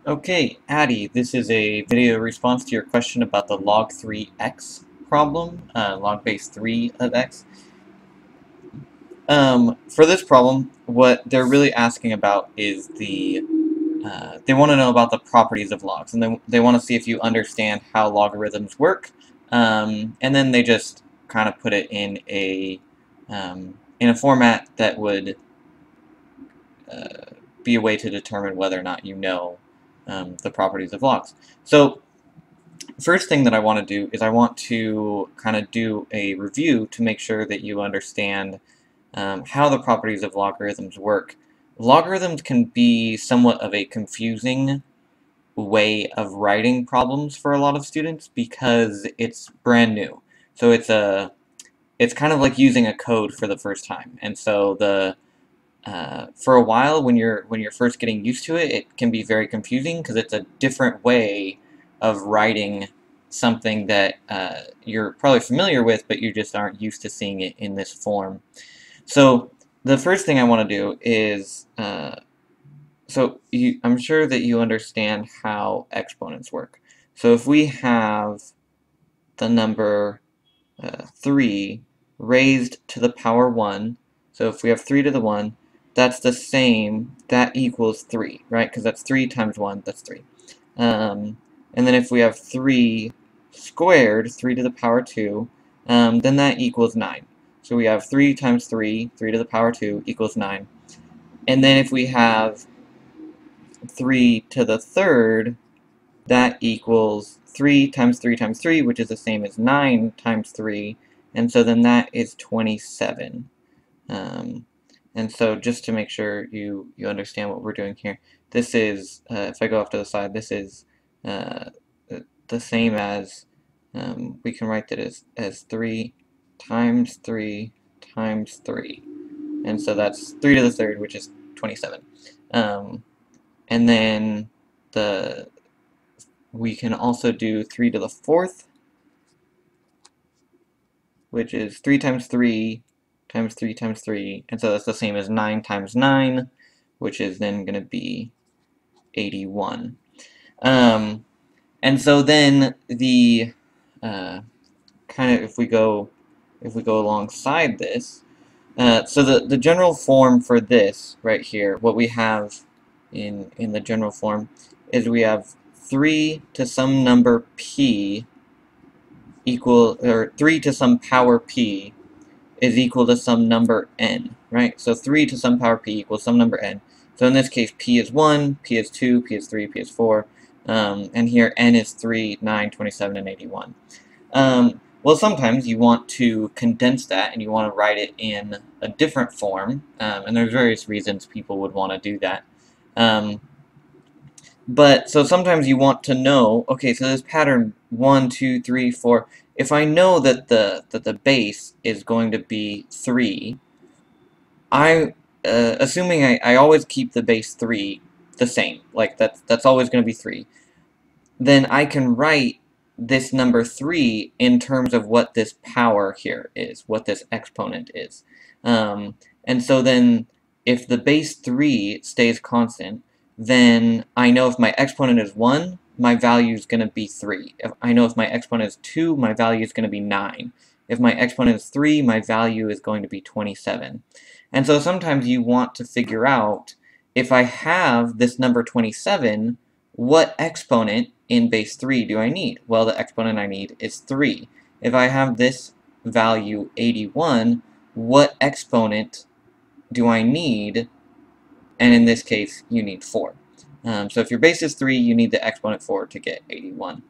Okay, Addie, this is a video response to your question about the log3x problem, log base 3 of x. For this problem, what they're really asking about is they want to know about the properties of logs, and they want to see if you understand how logarithms work, and then they just kind of put it in a format that would be a way to determine whether or not you know the properties of logs. So first thing that I want to do is I want to kind of do a review to make sure that you understand how the properties of logarithms work. Logarithms can be somewhat of a confusing way of writing problems for a lot of students because it's brand new. So it's kind of like using a code for the first time, and so for a while when you're first getting used to it, it can be very confusing because it's a different way of writing something that you're probably familiar with, but you just aren't used to seeing it in this form. So the first thing I want to do is, I'm sure that you understand how exponents work. So if we have the number 3 raised to the power 1, so if we have 3 to the 1, that's the same, that equals 3, right? Because that's 3 times 1, that's 3. And then if we have 3 squared, 3 to the power 2, then that equals 9. So we have 3 times 3, 3 to the power 2 equals 9. And then if we have 3 to the third, that equals 3 times 3 times 3, which is the same as 9 times 3, and so then that is 27. And so just to make sure you understand what we're doing here, this is, if I go off to the side, this is the same as, we can write that as 3 times 3 times 3. And so that's 3 to the third, which is 27. And then we can also do 3 to the fourth, which is 3 times 3 times 3 times 3, and so that's the same as 9 times 9, which is then going to be 81. And so then the kind of if we go alongside this, so the general form for this right here, what we have in the general form is we have 3 to some number p or 3 to some power p is equal to some number n, right? So 3 to some power p equals some number n. So in this case, p is 1, p is 2, p is 3, p is 4, and here n is 3, 9, 27, and 81. Well, sometimes you want to condense that and you want to write it in a different form, and there's various reasons people would want to do that. But so sometimes you want to know, okay, so this pattern 1, 2, 3, 4. If I know that the base is going to be 3, assuming I always keep the base 3 the same, like that's always going to be 3, then I can write this number 3 in terms of what this power here is, what this exponent is. And so then if the base 3 stays constant, then I know if my exponent is 1, my value is going to be 3. If I know if my exponent is 2, my value is going to be 9. If my exponent is 3, my value is going to be 27. And so sometimes you want to figure out, if I have this number 27, what exponent in base 3 do I need? Well, the exponent I need is 3. If I have this value 81, what exponent do I need? And in this case, you need 4. So if your base is 3, you need the exponent 4 to get 81.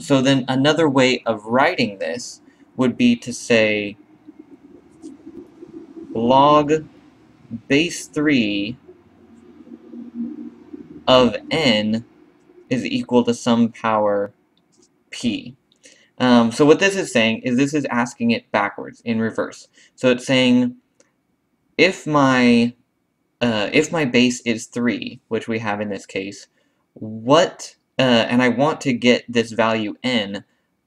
So then another way of writing this would be to say log base 3 of n is equal to some power p. So what this is saying is this is asking it backwards, in reverse. So it's saying if my base is 3, which we have in this case, and I want to get this value n,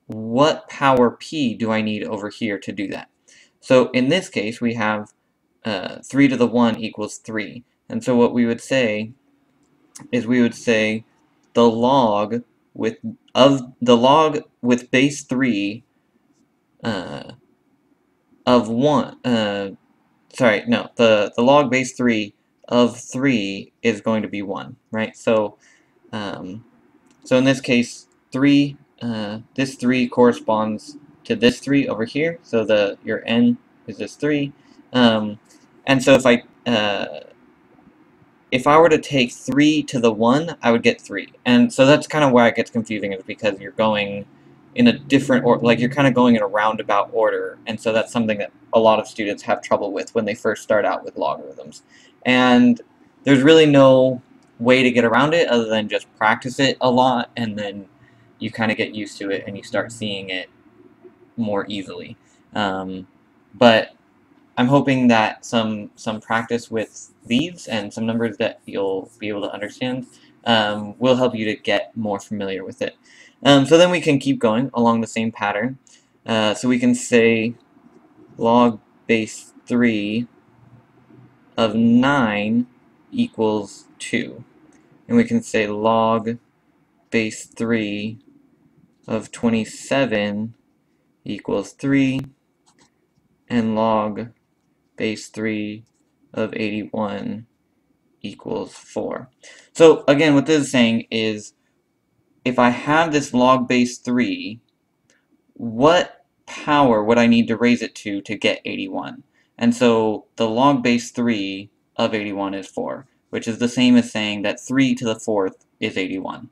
what power p do I need over here to do that? So in this case, we have 3 to the 1 equals 3. And so what we would say is we would say the log with base 3 uh, of 1. Sorry, no, the log base 3 of 3 is going to be 1, right? So so in this case, 3, this 3 corresponds to this 3 over here, so your n is this 3. And so if I were to take 3 to the 1, I would get 3. And so that's kind of why it gets confusing, is because you're going in a different, or like you're kind of going in a roundabout order, and so that's something that a lot of students have trouble with when they first start out with logarithms. And there's really no way to get around it other than just practice it a lot, and then you kind of get used to it and you start seeing it more easily. But I'm hoping that some practice with these and some numbers that you'll be able to understand will help you to get more familiar with it. So then we can keep going along the same pattern. So we can say log base 3 of 9 equals 2. And we can say log base 3 of 27 equals 3. And log base 3 of 81 equals 4. So again, what this is saying is, if I have this log base 3, what power would I need to raise it to get 81? And so the log base 3 of 81 is 4, which is the same as saying that 3 to the 4th is 81.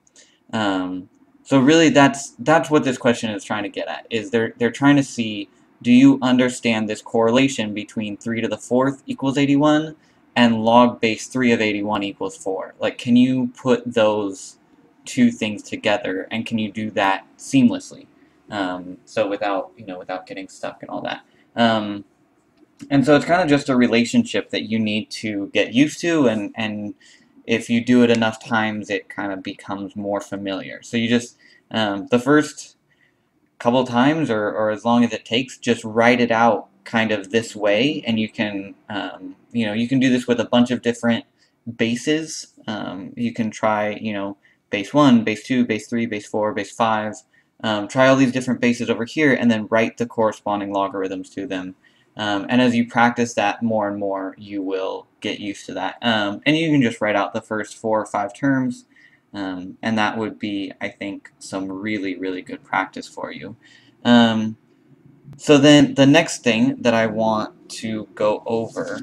So really that's what this question is trying to get at, is they're trying to see, do you understand this correlation between 3 to the 4th equals 81 and log base 3 of 81 equals 4? Like, can you put those two things together, and can you do that seamlessly? So without getting stuck and all that. And so it's kind of just a relationship that you need to get used to, and if you do it enough times, it kind of becomes more familiar. So you just, the first couple times, or as long as it takes, just write it out kind of this way, and you can, you can do this with a bunch of different bases. You can try, base 1, base 2, base 3, base 4, base 5. Try all these different bases over here, and then write the corresponding logarithms to them. And as you practice that more and more, you will get used to that. And you can just write out the first 4 or 5 terms, and that would be, I think, some really, really good practice for you. So then the next thing that I want to go over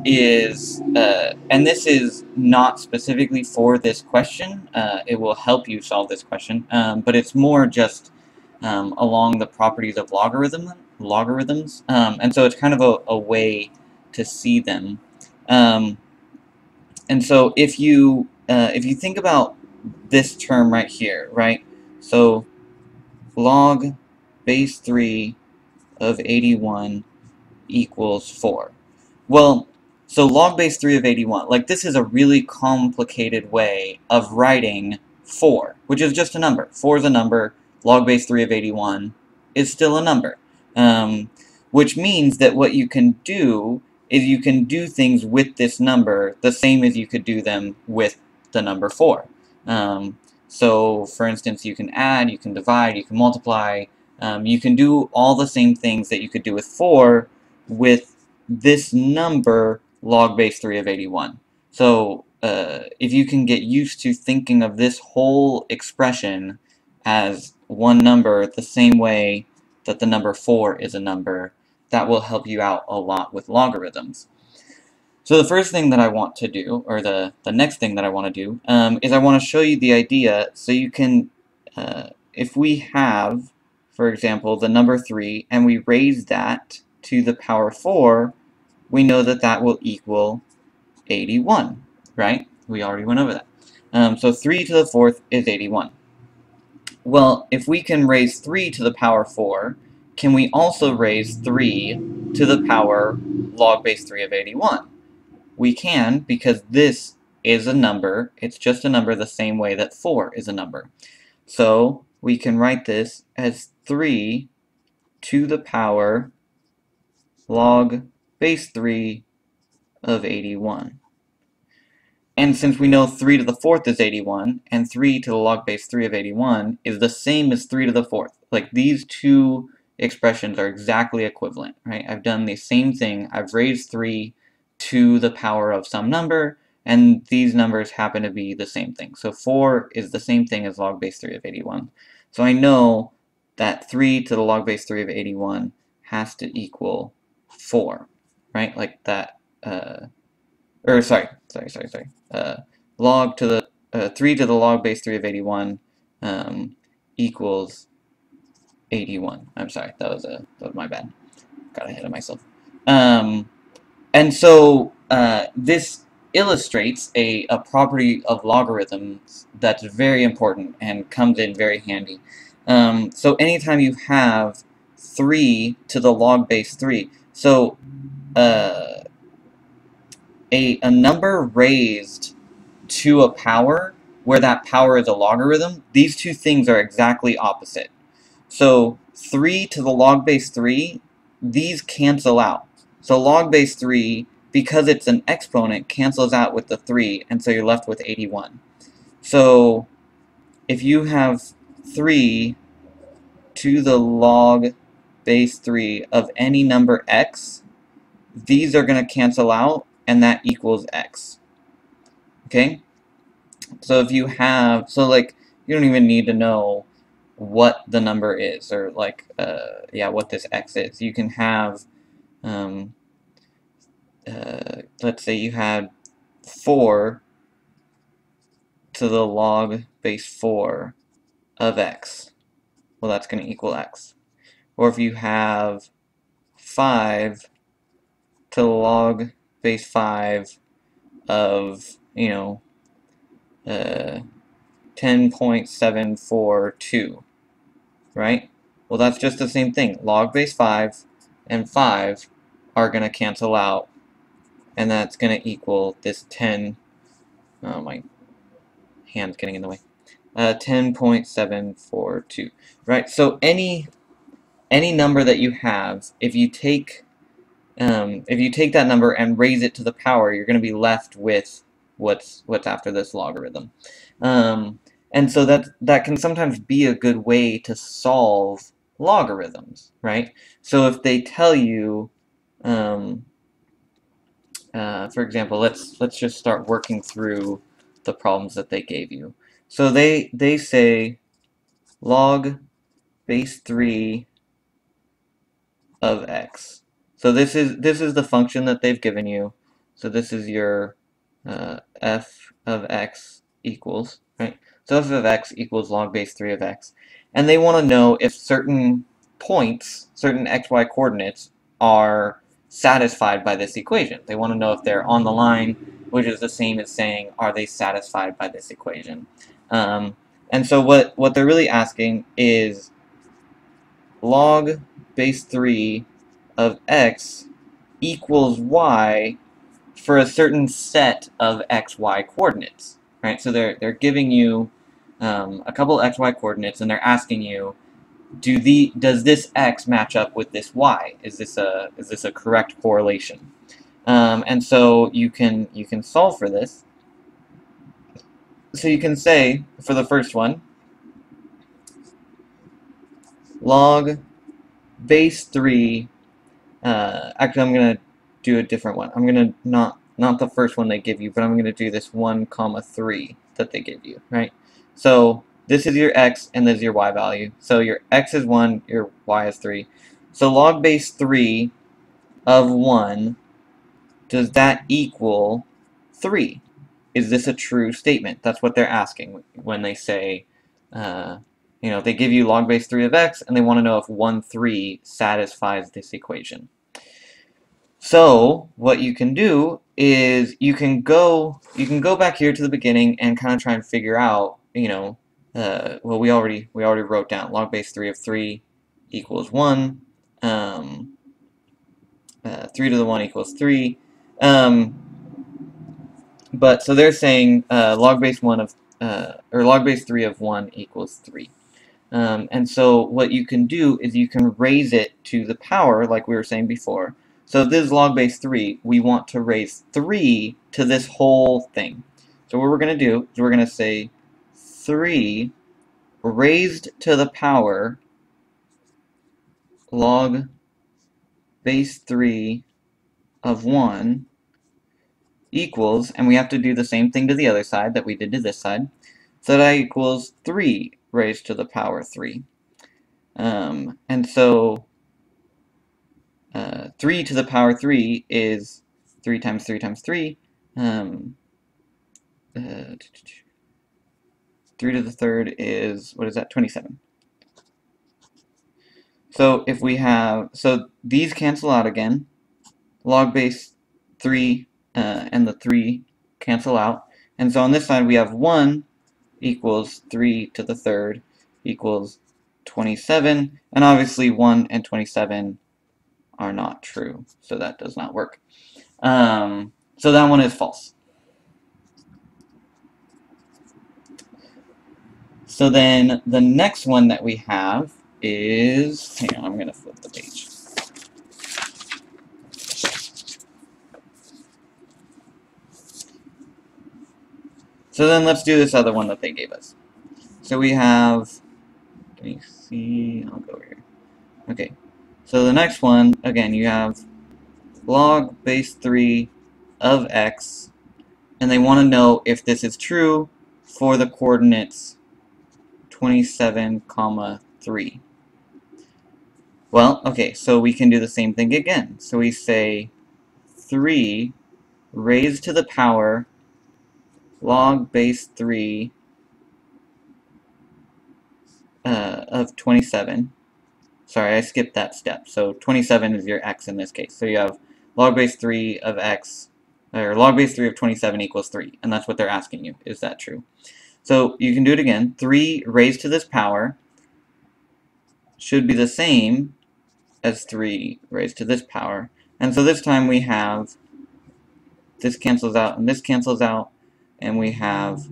is, and this is not specifically for this question, it will help you solve this question, but it's more just along the properties of logarithms, and so it's kind of a way to see them. And so if you think about this term right here, right? So log base 3 of 81 equals 4. Well, so log base 3 of 81, like, this is a really complicated way of writing 4, which is just a number. 4 is a number. Log base 3 of 81 is still a number. Which means that what you can do is you can do things with this number the same as you could do them with the number 4. So, for instance, you can add, you can divide, you can multiply. You can do all the same things that you could do with 4 with this number, log base 3 of 81. So if you can get used to thinking of this whole expression as one number the same way that the number 4 is a number, that will help you out a lot with logarithms. So the first thing that I want to do, or the next thing that I want to do, is I want to show you the idea so you can, if we have, for example, the number 3, and we raise that to the power 4, we know that that will equal 81, right? We already went over that. So 3 to the 4th is 81. Well, if we can raise 3 to the power 4, can we also raise 3 to the power log base 3 of 81? We can, because this is a number. It's just a number the same way that 4 is a number. So we can write this as 3 to the power log base 3 of 81. And since we know 3 to the 4th is 81, and 3 to the log base 3 of 81 is the same as 3 to the 4th. Like, these two expressions are exactly equivalent, right? I've done the same thing. I've raised 3 to the power of some number, and these numbers happen to be the same thing. So 4 is the same thing as log base 3 of 81. So I know that 3 to the log base 3 of 81 has to equal 4, right? Like that, or sorry. Log to the 3 to the log base 3 of 81 equals 81. I'm sorry, that was my bad. Got ahead of myself. And so this illustrates a property of logarithms that's very important and comes in very handy. So anytime you have 3 to the log base 3, so a number raised to a power where that power is a logarithm, these two things are exactly opposite. So 3 to the log base 3, these cancel out. So log base 3, because it's an exponent, cancels out with the 3, and so you're left with 81. So if you have 3 to the log base 3 of any number x, these are going to cancel out, and that equals x. Okay? So if you have, so like, you don't even need to know what the number is, or like, yeah, what this x is. You can have, let's say you had 4 to the log base 4 of x. Well, that's going to equal x. Or if you have 5 to the log base 5 of, 10.742, right? Well, that's just the same thing. Log base 5 and 5 are going to cancel out, and that's going to equal this 10, oh, my hand's getting in the way, 10.742, right? So any number that you have, if you take that number and raise it to the power, you're going to be left with what's after this logarithm. And so that can sometimes be a good way to solve logarithms, right? So if they tell you, for example, let's just start working through the problems that they gave you. So they say log base 3 of x. So this is the function that they've given you. So this is your f of x equals, right? So f of x equals log base 3 of x. And they want to know if certain points, certain xy coordinates, are satisfied by this equation. They want to know if they're on the line, which is the same as saying, are they satisfied by this equation? And so what they're really asking is log base 3 of x equals y for a certain set of xy coordinates, right? So they're giving you a couple xy coordinates, and they're asking you, does this x match up with this y? Is this a correct correlation? And so you can solve for this. So you can say for the first one, log base 3. Actually, I'm gonna do a different one. I'm gonna not the first one they give you, but I'm gonna do this 1,3 that they give you, right? So this is your x and this is your y value. So your x is 1, your y is 3. So log base 3 of 1, does that equal 3? Is this a true statement? That's what they're asking when they say, they give you log base 3 of x, and they want to know if 1,3 satisfies this equation. So what you can do is you can go back here to the beginning and kind of try and figure out, well, we already wrote down log base 3 of 3 equals 1. 3 to the 1 equals 3. But so they're saying log base 1 of or log base 3 of 1 equals 3. And so what you can do is you can raise it to the power, like we were saying before. So if this is log base 3, we want to raise 3 to this whole thing. So what we're going to do is we're going to say 3 raised to the power log base 3 of 1 equals, and we have to do the same thing to the other side that we did to this side, so that equals 3 raised to the power 3. And so 3 to the power 3 is 3 times 3 times 3. 3 to the third is, what is that, 27. So if we have, so these cancel out again. Log base 3 and the 3 cancel out. And so on this side we have 1 equals 3 to the third equals 27. And obviously 1 and 27 are not true, so that does not work. So that one is false. So then the next one that we have is, hang on, I'm going to flip the page. So then let's do this other one that they gave us. So we have, let me see, I'll go over here. Okay, so the next one, again, you have log base 3 of x, and they want to know if this is true for the coordinates 27, 3. Well, okay, so we can do the same thing again. So we say 3 raised to the power log base 3 of 27. Sorry, I skipped that step. So 27 is your x in this case. So you have log base 3 of x, or log base 3 of 27 equals 3. And that's what they're asking you. Is that true? So you can do it again. 3 raised to this power should be the same as 3 raised to this power. And so this time we have, this cancels out and this cancels out, and we have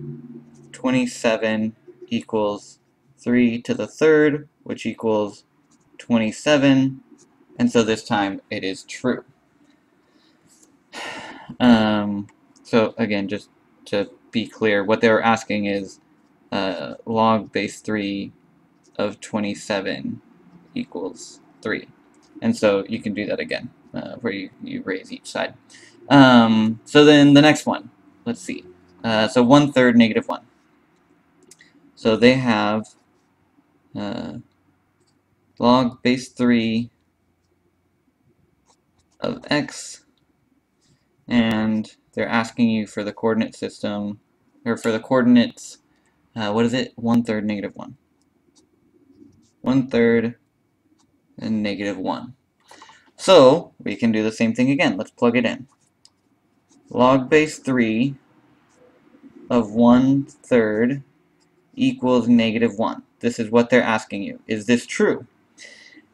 27 equals 3 to the third, which equals 27, and so this time it is true. So again, just to be clear, what they were asking is log base 3 of 27 equals 3. And so you can do that again, where you raise each side. So then the next one, let's see. So 1/3 negative 1. So they have log base 3 of x, and they're asking you for the coordinate system, or for the coordinates, what is it? 1/3 negative 1. 1/3 and negative 1. So we can do the same thing again. Let's plug it in. Log base 3 of 1/3 equals negative 1. This is what they're asking you. Is this true?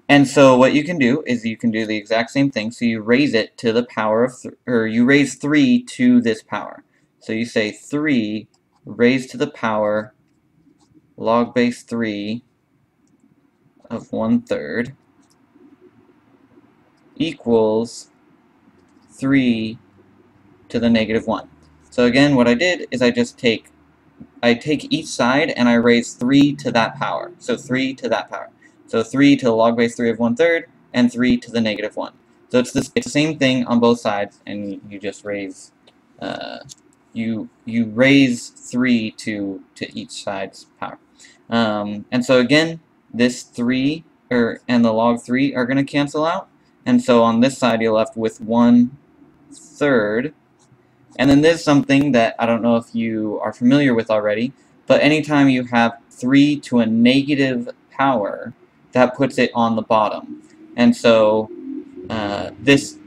And so what you can do is you can do the exact same thing. So you raise it to the power of, or you raise 3 to this power. So you say 3 raised to the power log base 3 of 1/3 equals 3 to the negative 1. So again, what I did is I take each side and I raise 3 to that power. So 3 to that power. So 3 to the log base 3 of 1/3 and 3 to the negative 1. So it's the same thing on both sides, and you just raise you raise 3 to each side's power. And so again, this 3 and the log 3 are going to cancel out, and so on this side you're left with 1/3. And then there's something that I don't know if you are familiar with already, but anytime you have 3 to a negative power, that puts it on the bottom. And so this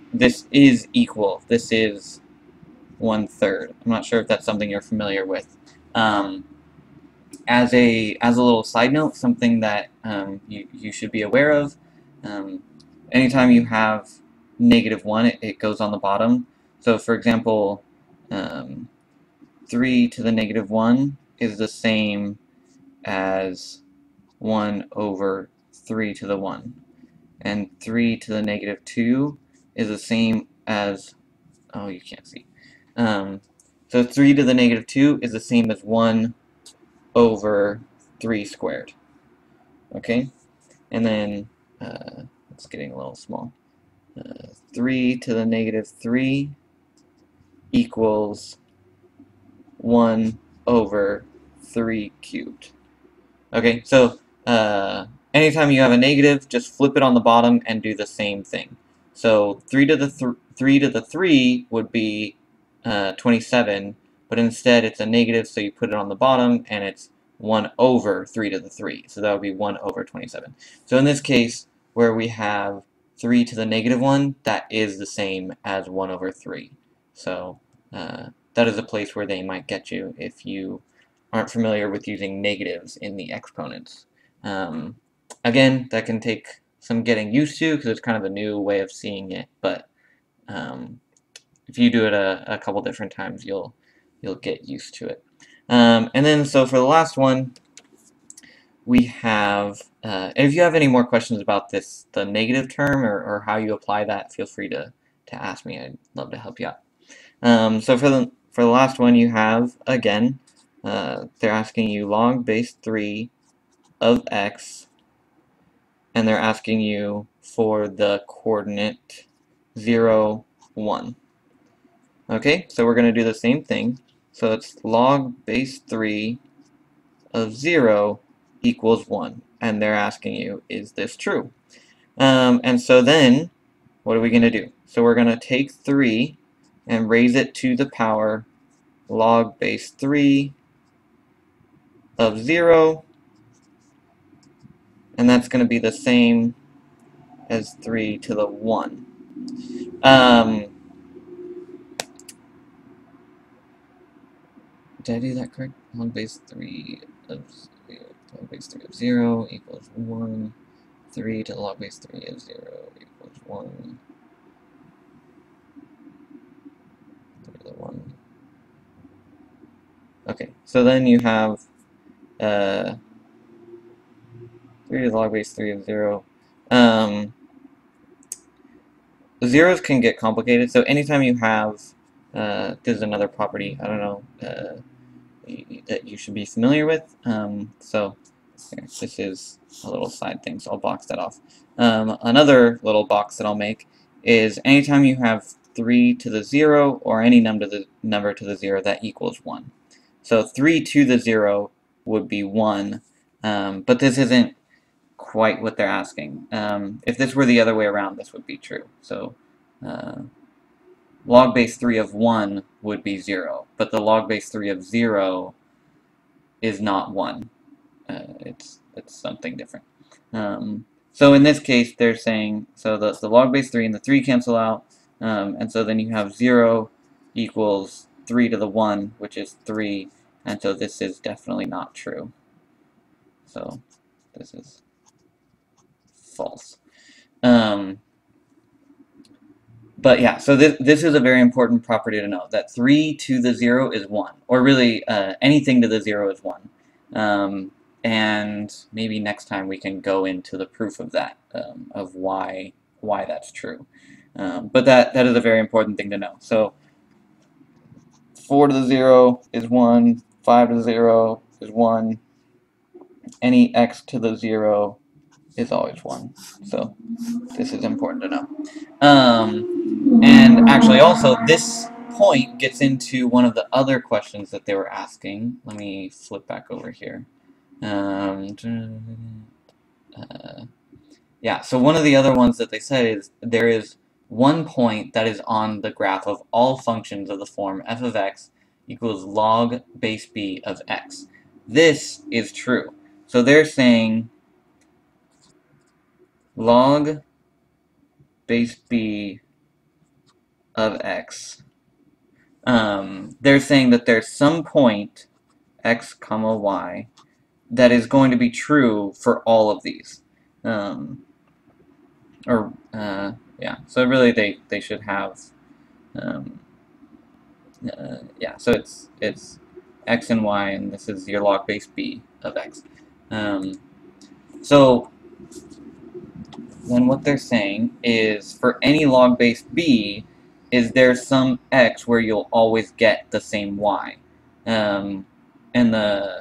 is equal. This is 1/3. I'm not sure if that's something you're familiar with. As a little side note, something that you should be aware of, anytime you have -1, it goes on the bottom. So for example, 3 to the -1 is the same as 1/3 to the 1. And 3 to the -2 is the same as, oh, you can't see. So 3 to the negative 2 is the same as 1 over 3 squared. Okay? And then, it's getting a little small. 3 to the negative 3 equals 1 over 3 cubed. Okay, so anytime you have a negative, just flip it on the bottom and do the same thing. So 3 to the 3 would be 27, but instead it's a negative, so you put it on the bottom, and it's 1 over 3 to the 3. So that would be 1 over 27. So in this case, where we have 3 to the negative 1, that is the same as 1 over 3. So that is a place where they might get you if you aren't familiar with using negatives in the exponents. Again, that can take some getting used to because it's kind of a new way of seeing it, but if you do it a couple different times, you'll get used to it. And then, so for the last one, we have, if you have any more questions about this, the negative term, or how you apply that, feel free to ask me. I'd love to help you out. So for the last one, you have, again, they're asking you log base 3 of x, and they're asking you for the coordinate 0, 1. Okay, so we're going to do the same thing. So it's log base 3 of 0 equals 1. And they're asking you, is this true? And so then, what are we going to do? So we're going to take 3 and raise it to the power log base 3 of 0, and that's going to be the same as 3 to the 1. Did I do that correct? Log base 3 of 0, log base 3 of 0 equals 1. 3 to the log base 3 of 0 equals 1. 3 to the 1. Okay, so then you have 3 to the log base 3 of 0. Zeros can get complicated, so anytime you have, there's another property, I don't know, that you should be familiar with. So here, this is a little side thing, so I'll box that off. Another little box that I'll make is anytime you have 3 to the 0 or any number to the 0, that equals 1. So 3 to the 0 would be 1, but this isn't quite what they're asking. If this were the other way around, this would be true. So log base 3 of 1 would be 0, but the log base 3 of 0 is not 1. It's something different. So in this case, they're saying, so the log base 3 and the 3 cancel out, and so then you have 0 equals 3 to the 1, which is 3, and so this is definitely not true. So this is false. But yeah, so this is a very important property to know, that 3 to the 0 is 1, or really anything to the 0 is 1. And maybe next time we can go into the proof of that, of why that's true. But that is a very important thing to know. So 4 to the 0 is 1, 5 to the 0 is 1, any x to the 0 is always 1. So this is important to know. And actually also this point gets into one of the other questions that they were asking. Let me flip back over here. Yeah, so one of the other ones that they said is there is one point that is on the graph of all functions of the form f of x equals log base b of x. This is true. So they're saying log base b of x. They're saying that there's some point, x comma y, that is going to be true for all of these. Yeah, so really they should have, yeah, so it's x and y, and this is your log base b of x. So then what they're saying is for any log base b, is there some x where you'll always get the same y. And I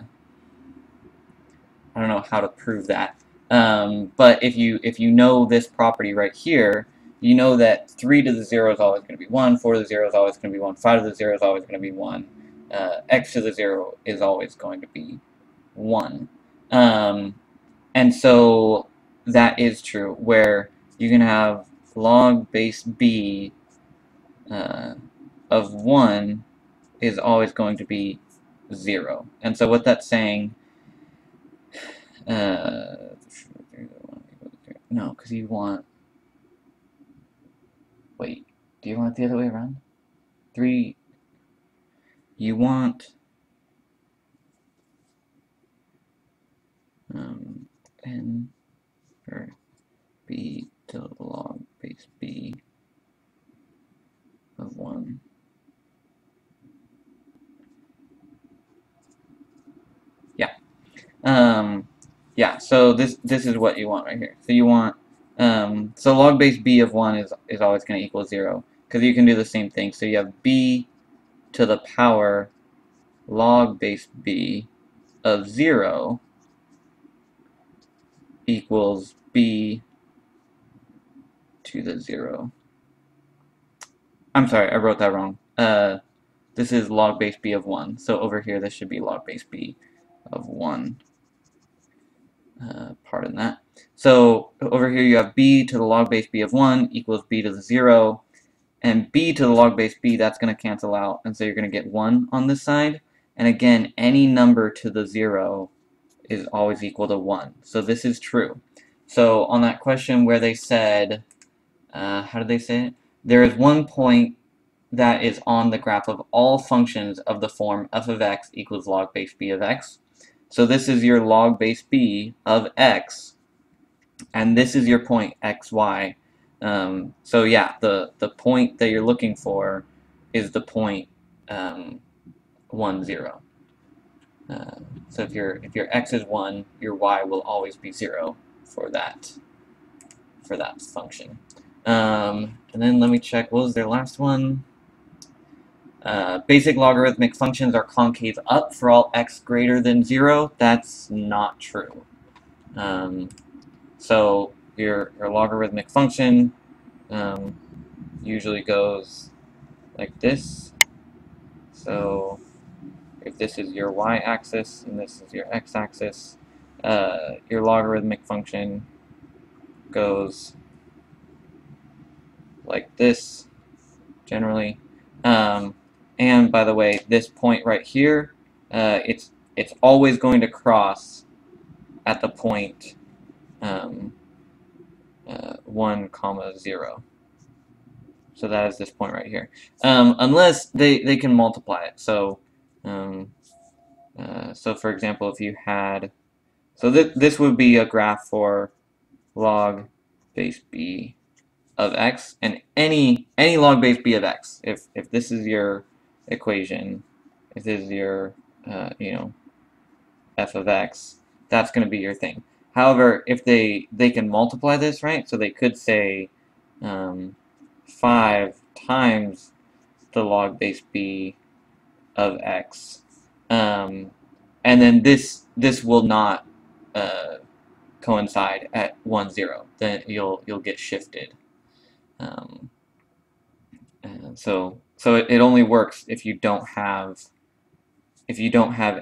don't know how to prove that. But if you know this property right here, you know that 3 to the 0 is always going to be 1, 4 to the 0 is always going to be 1, 5 to the 0 is always going to be 1, x to the 0 is always going to be 1. And so that is true, where you can have log base b of 1 is always going to be 0. And so what that's saying, no, because you want, wait, do you want it the other way around? 3, you want n or b to the log base b of 1. Yeah. Yeah, so this is what you want right here. So you want, so log base b of 1 is always going to equal 0, because you can do the same thing. So you have b to the power log base b of 0 equals b to the 0. I'm sorry, I wrote that wrong. This is log base b of 1. So over here, this should be log base b of 1. Pardon that. So over here, you have b to the log base b of 1 equals b to the 0. And b to the log base b, that's going to cancel out. And so you're going to get 1 on this side. And again, any number to the 0 is always equal to 1. So this is true. So on that question where they said, how did they say it? There is one point that is on the graph of all functions of the form f of x equals log base b of x. So this is your log base b of x, and this is your point xy. So yeah, the point that you're looking for is the point 1, 0. So if your x is 1, your y will always be 0 for that function. And then let me check, what was their last one? Basic logarithmic functions are concave up for all x greater than 0. That's not true. So your logarithmic function usually goes like this. So if this is your y-axis and this is your x-axis, your logarithmic function goes like this, generally. And by the way, this point right here, it's always going to cross at the point 1, 0. So that is this point right here. Unless they can multiply it. So so for example, if you had, so this would be a graph for log base b of x, and any log base b of x. If this is your equation, if this is your you know, f of x, that's going to be your thing. However, if they can multiply this, right? So they could say 5 times the log base b of x, and then this will not coincide at 1, 0. Then you'll get shifted. So it only works if you don't have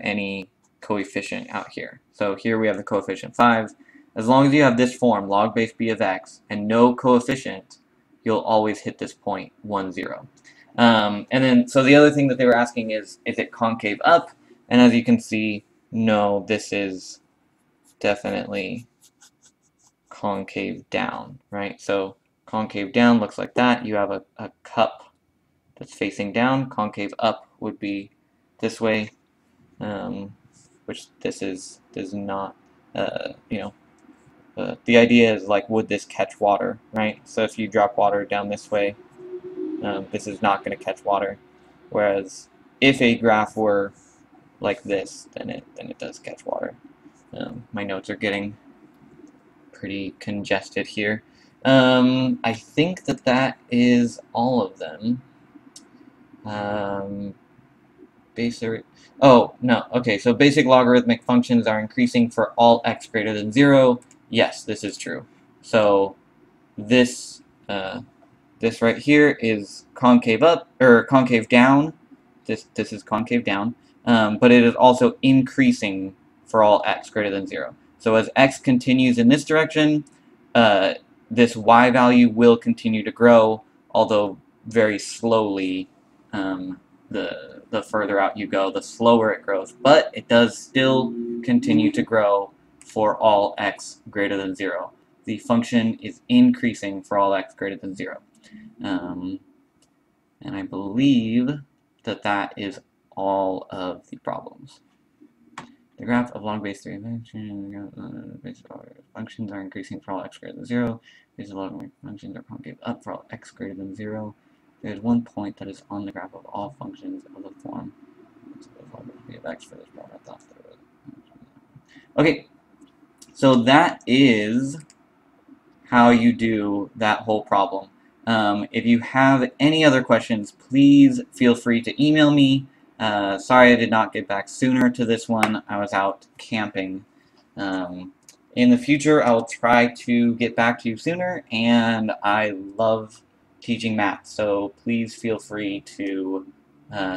any coefficient out here. So here we have the coefficient 5. As long as you have this form, log base b of x, and no coefficient, you'll always hit this point 1, 0. And then, so the other thing that they were asking is it concave up? And as you can see, no, this is definitely concave down, right? So concave down looks like that. You have a cup that's facing down. Concave up would be this way, which this is not, you know, the idea is like, would this catch water, right? So if you drop water down this way, this is not going to catch water. Whereas if a graph were like this, then it does catch water. My notes are getting pretty congested here. I think that is all of them. Basic. Oh, no. Okay, so basic logarithmic functions are increasing for all x greater than 0. Yes, this is true. So this this right here is concave up or concave down. This is concave down, but it is also increasing for all x greater than 0. So as x continues in this direction, this y value will continue to grow, although very slowly. The further out you go, the slower it grows, but it does still continue to grow for all x greater than 0. The function is increasing for all x greater than 0. And I believe that is all of the problems. The graph of log base 3 functions are increasing for all x greater than 0. These logarithmic functions are concave up for all x greater than 0. There is one point that is on the graph of all functions of the form of x for this problem. Okay, so that is how you do that whole problem. If you have any other questions, please feel free to email me. Sorry I did not get back sooner to this one. I was out camping. In the future, I will try to get back to you sooner, and I love teaching math, so please feel free to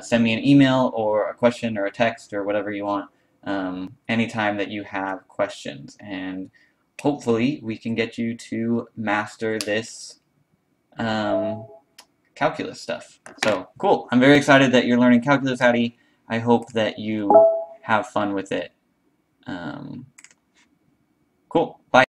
send me an email or a question or a text or whatever you want anytime that you have questions. And hopefully we can get you to master this calculus stuff. So cool. I'm very excited that you're learning calculus, Hattie. I hope that you have fun with it. Cool. Bye.